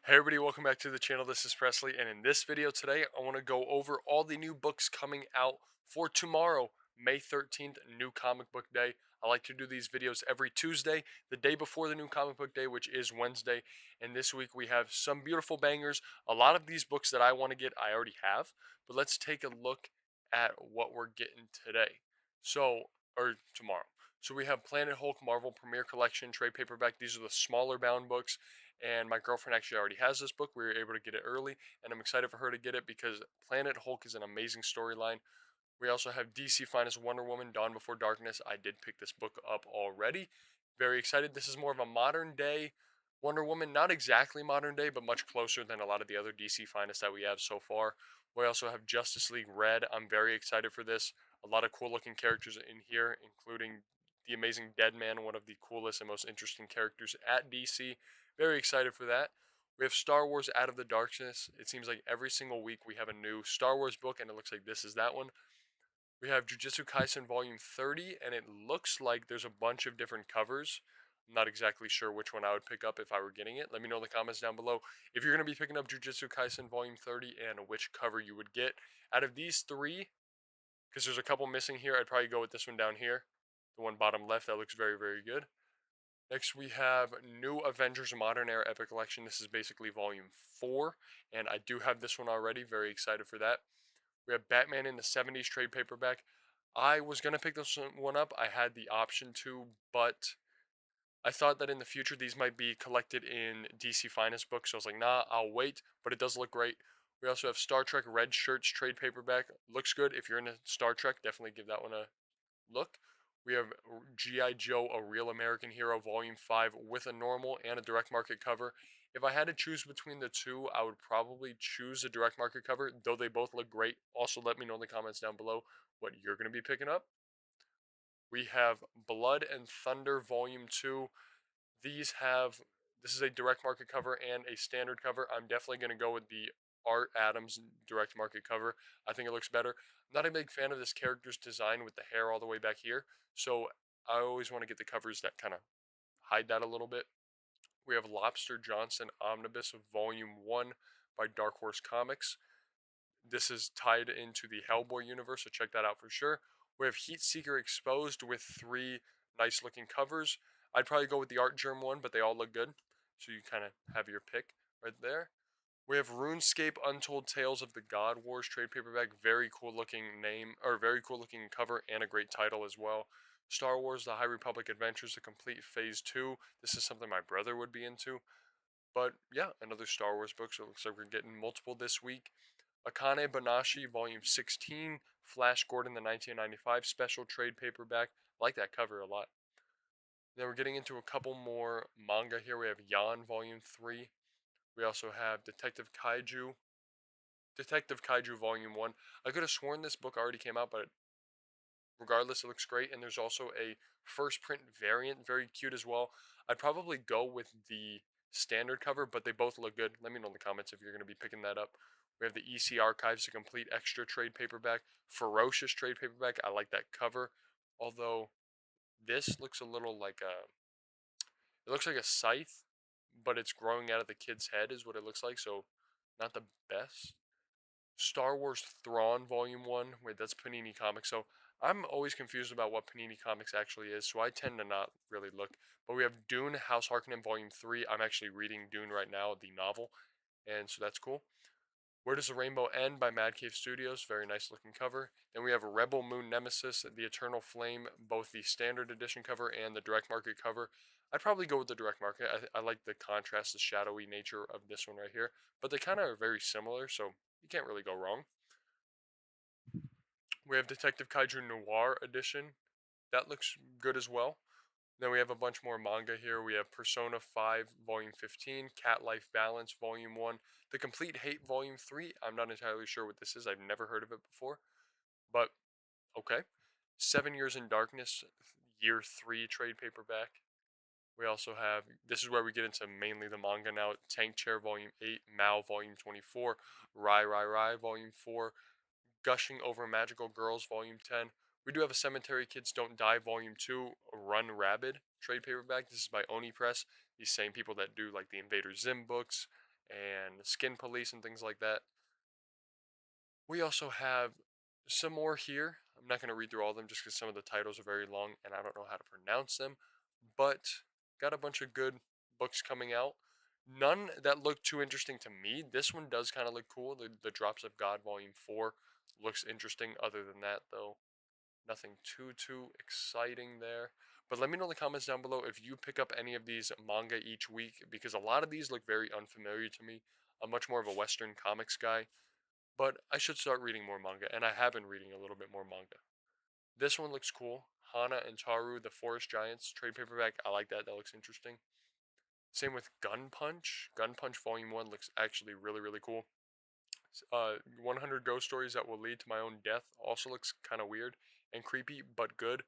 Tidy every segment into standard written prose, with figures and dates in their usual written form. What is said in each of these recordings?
Hey everybody, welcome back to the channel. This is Presley, and in this video today, I want to go over all the new books coming out for tomorrow, May 13th, new comic book day. I like to do these videos every Tuesday, the day before the new comic book day, which is Wednesday. And this week we have some beautiful bangers. A lot of these books that I want to get, I already have, but let's take a look at what we're getting today. Or tomorrow. So we have Planet Hulk Marvel Premiere Collection trade paperback. These are the smaller bound books, and my girlfriend actually already has this book. We were able to get it early, and I'm excited for her to get it because Planet Hulk is an amazing storyline. We also have DC Finest Wonder Woman Dawn Before Darkness. I did pick this book up already. Very excited. This is more of a modern day Wonder Woman, not exactly modern day, but much closer than a lot of the other DC Finest that we have so far. We also have Justice League Red. I'm very excited for this. A lot of cool looking characters in here, including the amazing Deadman, one of the coolest and most interesting characters at DC. Very excited for that. We have Star Wars Out of the Darkness. It seems like every single week we have a new Star Wars book, and it looks like this is that one. We have Jujutsu Kaisen Volume 30, and it looks like there's a bunch of different covers. I'm not exactly sure which one I would pick up if I were getting it. Let me know in the comments down below if you're going to be picking up Jujutsu Kaisen Volume 30 and which cover you would get. Out of these three, because there's a couple missing here, I'd probably go with this one down here. The one bottom left, that looks very, very good. Next, we have New Avengers Modern Era Epic Collection. This is basically Volume 4, and I do have this one already. Very excited for that. We have Batman in the 70s trade paperback. I was going to pick this one up. I had the option to, but I thought that in the future these might be collected in DC Finest books. So I was like, nah, I'll wait, but it does look great. We also have Star Trek Red Shirts trade paperback. Looks good. If you're into Star Trek, definitely give that one a look. We have G.I. Joe, A Real American Hero, Volume 5 with a normal and a direct market cover. If I had to choose between the two, I would probably choose a direct market cover, though they both look great. Also, let me know in the comments down below what you're going to be picking up. We have Blood and Thunder Volume 2. This is a direct market cover and a standard cover. I'm definitely going to go with the Art Adams direct market cover. I think it looks better. I'm not a big fan of this character's design with the hair all the way back here, so I always want to get the covers that kind of hide that a little bit. We have Lobster Johnson Omnibus Volume 1 by Dark Horse Comics. This is tied into the Hellboy universe, so check that out for sure. We have Heat Seeker Exposed with three nice looking covers. I'd probably go with the Art Germ one, but they all look good. So you kind of have your pick right there. We have RuneScape Untold Tales of the God Wars trade paperback. Very cool looking name, or very cool looking cover, and a great title as well. Star Wars The High Republic Adventures, the complete phase 2. This is something my brother would be into. But yeah, another Star Wars book, so it looks like we're getting multiple this week. Akane Banashi, Volume 16, Flash Gordon, the 1995 special trade paperback. I like that cover a lot. Then we're getting into a couple more manga here. We have Yan, Volume 3. We also have Detective Kaiju Volume 1. I could have sworn this book already came out, but regardless, it looks great. And there's also a first print variant, very cute as well. I'd probably go with the standard cover, but they both look good. Let me know in the comments if you're going to be picking that up. We have the EC Archives, a complete extra trade paperback. Ferocious trade paperback. I like that cover. Although this looks a little like it looks like a scythe, but it's growing out of the kid's head is what it looks like. So not the best. Star Wars Thrawn Volume 1. Wait, that's Panini Comics. So I'm always confused about what Panini Comics actually is, so I tend to not really look. But we have Dune House Harkonnen Volume 3. I'm actually reading Dune right now, the novel, and so that's cool. Where Does the Rainbow End by Mad Cave Studios. Very nice looking cover. Then we have Rebel Moon Nemesis, The Eternal Flame, both the standard edition cover and the direct market cover. I'd probably go with the direct market. I like the contrast, the shadowy nature of this one right here. But they kind of are very similar, so you can't really go wrong. We have Detective Kaiju Noir edition. That looks good as well. Then we have a bunch more manga here. We have Persona 5 Volume 15, Cat Life Balance Volume 1, The Complete Hate Volume 3. I'm not entirely sure what this is. I've never heard of it before. But okay. 7 Years in Darkness Year 3 trade paperback. We also have, this is where we get into mainly the manga now, Tank Chair Volume 8, Mao Volume 24, Rai Volume 4, Gushing Over Magical Girls Volume 10. We do have a Cemetery Kids Don't Die Volume 2, Run Rabid trade paperback. This is by Oni Press, these same people that do like the Invader Zim books and Skin Police and things like that. We also have some more here. I'm not going to read through all of them just because some of the titles are very long and I don't know how to pronounce them. But got a bunch of good books coming out. None that look too interesting to me. This one does kind of look cool. The Drops of God Volume 4 looks interesting. Other than that, though, nothing too exciting there. But let me know in the comments down below if you pick up any of these manga each week, because a lot of these look very unfamiliar to me. I'm much more of a Western comics guy, but I should start reading more manga, and I have been reading a little bit more manga. This one looks cool. Hana and Taru, the Forest Giants trade paperback. I like that. That looks interesting. Same with Gun Punch. Gun Punch Volume 1 looks actually really cool. 100 Ghost Stories That Will Lead to My Own Death also looks kind of weird and creepy, but good.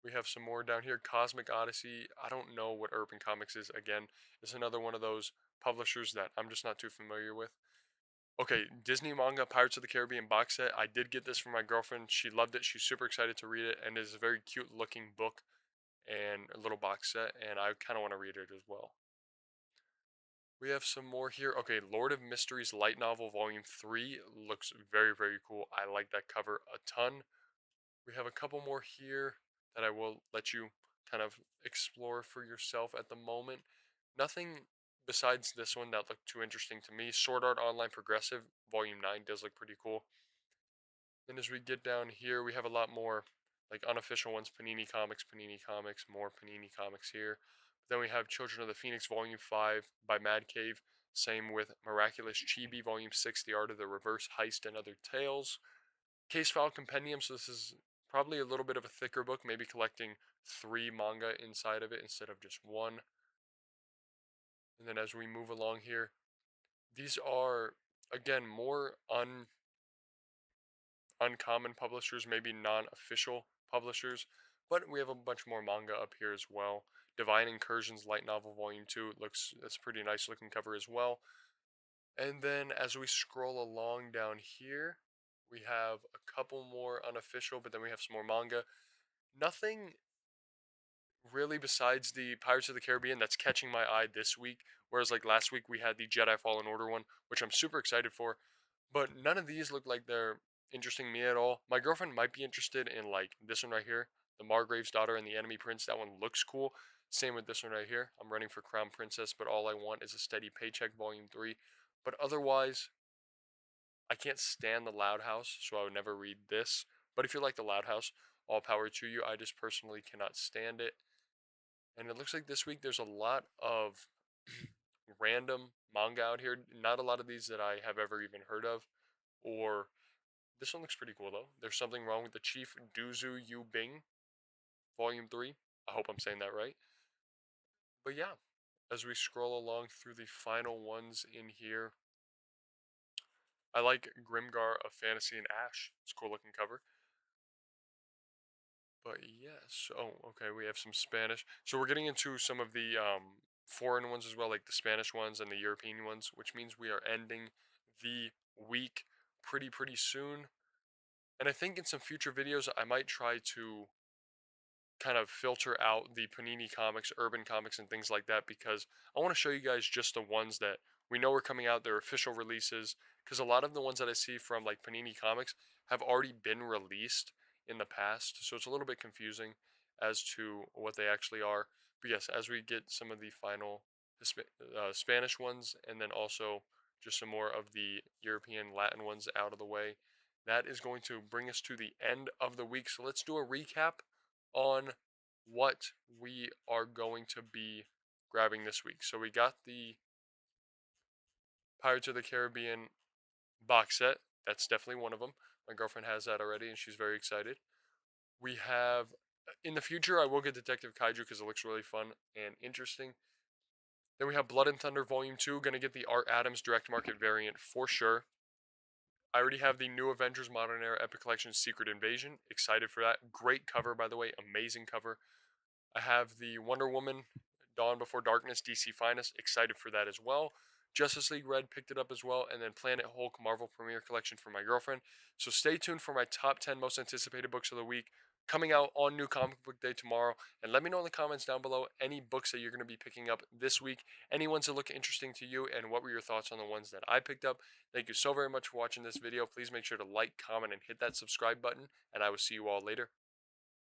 We have some more down here. Cosmic Odyssey. I don't know what Urban Comics is. Again, it's another one of those publishers that I'm just not too familiar with. Okay, Disney manga Pirates of the Caribbean box set. I did get this from my girlfriend. She loved it. She's super excited to read it, and it is a very cute looking book and a little box set, and I kind of want to read it as well. We have some more here. Okay, Lord of Mysteries light novel volume 3 looks very cool. I like that cover a ton. We have a couple more here that I will let you kind of explore for yourself at the moment. Nothing besides this one that looked too interesting to me. Sword Art Online Progressive Volume 9 does look pretty cool. Then as we get down here, we have a lot more like unofficial ones. Panini Comics, more Panini Comics here. Then we have Children of the Phoenix Volume 5 by Mad Cave. Same with Miraculous Chibi Volume 6, The Art of the Reverse Heist and Other Tales. Case File Compendium, so this is probably a little bit of a thicker book, maybe collecting 3 manga inside of it instead of just one. And then as we move along here, these are, again, more uncommon publishers, maybe non-official publishers, but we have a bunch more manga up here as well. Divine Incursions Light Novel Volume 2 that's a pretty nice looking cover as well. And then as we scroll along down here, we have a couple more unofficial, but then we have some more manga. Nothing really besides the Pirates of the Caribbean that's catching my eye this week. Whereas like last week we had the Jedi Fallen Order one, which I'm super excited for. But none of these look like they're interesting me at all. My girlfriend might be interested in like this one right here, The Margrave's Daughter and the Enemy Prince. That one looks cool. Same with this one right here. I'm running for Crown Princess, but all I want is a steady paycheck, Volume 3. But otherwise, I can't stand The Loud House, so I would never read this. But if you like The Loud House, all power to you. I just personally cannot stand it. And it looks like this week there's a lot of random manga out here. Not a lot of these that I have ever even heard of. Or this one looks pretty cool though. There's Something Wrong with the Chief Duzu Yu Bing, Volume 3. I hope I'm saying that right. But yeah, as we scroll along through the final ones in here, I like Grimgar of Fantasy and Ash. It's a cool looking cover. But yes, oh, okay, we have some Spanish. So we're getting into some of the foreign ones as well, like the Spanish ones and the European ones, which means we are ending the week pretty soon. And I think in some future videos, I might try to kind of filter out the Panini Comics, Urban Comics, and things like that, because I want to show you guys just the ones that we know are coming out, their official releases, because a lot of the ones that I see from like Panini Comics have already been released in the past, so it's a little bit confusing as to what they actually are. But yes, as we get some of the final Spanish ones, and then also just some more of the European Latin ones out of the way, that is going to bring us to the end of the week. So let's do a recap on what we are going to be grabbing this week. So we got the Pirates of the Caribbean box set. That's definitely one of them. My girlfriend has that already and she's very excited. We have, in the future, I will get Detective Kaiju because it looks really fun and interesting. Then we have Blood and Thunder Volume 2. Going to get the Art Adams direct market variant for sure. I already have the New Avengers Modern Era Epic Collection Secret Invasion. Excited for that. Great cover, by the way. Amazing cover. I have the Wonder Woman Dawn Before Darkness DC Finest. Excited for that as well. Justice League Red picked it up as well. And then Planet Hulk Marvel Premiere Collection for my girlfriend. So stay tuned for my top 10 most anticipated books of the week. coming out on New Comic Book Day tomorrow. And let me know in the comments down below any books that you're going to be picking up this week, any ones that look interesting to you, and what were your thoughts on the ones that I picked up. Thank you so very much for watching this video. Please make sure to like, comment, and hit that subscribe button, and I will see you all later.